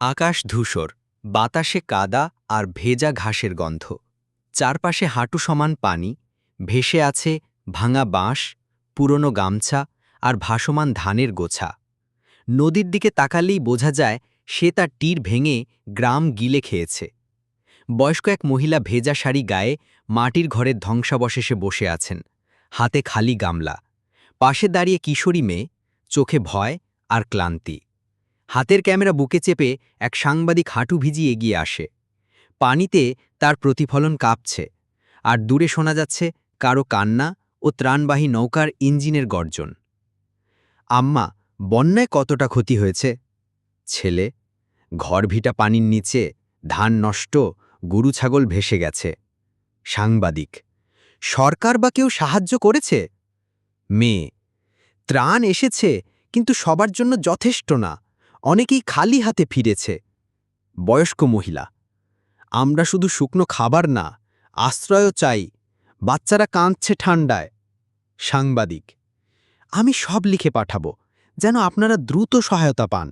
আকাশ ধূসর, বাতাসে কাদা আর ভেজা ঘাসের গন্ধ। চারপাশে হাঁটু সমান পানি, ভেসে আছে ভাঙা বাঁশ, পুরনো গামছা আর ভাসমান ধানের গোছা। নদীর দিকে তাকালেই বোঝা যায় সে তার তীর ভেঙে গ্রাম গিলে খেয়েছে। বয়স্ক এক মহিলা ভেজা শাড়ি গায়ে মাটির ঘরের ধ্বংসাবশেষে বসে আছেন, হাতে খালি গামলা। পাশে দাঁড়িয়ে কিশোরী মেয়ে, চোখে ভয় আর ক্লান্তি। হাতের ক্যামেরা বুকে চেপে এক সাংবাদিক হাঁটু ভিজিয়ে এগিয়ে আসে। পানিতে তার প্রতিফলন কাঁপছে, আর দূরে শোনা যাচ্ছে কারো কান্না ও ত্রাণবাহী নৌকার ইঞ্জিনের গর্জন। আম্মা, বন্যায় কতটা ক্ষতি হয়েছে? ছেলে, ঘরভিটা পানির নিচে, ধান নষ্ট, গরু ছাগল ভেসে গেছে। সাংবাদিক, সরকার বা কেউ সাহায্য করেছে? মেয়ে, ত্রাণ এসেছে, কিন্তু সবার জন্য যথেষ্ট না। অনেকেই খালি হাতে ফিরেছে। বয়স্ক মহিলা, আমরা শুধু শুকনো খাবার না, আশ্রয়ও চাই। বাচ্চারা কাঁদছে ঠান্ডায়। সাংবাদিক, আমি সব লিখে পাঠাবো, যেন আপনারা দ্রুত সহায়তা পান।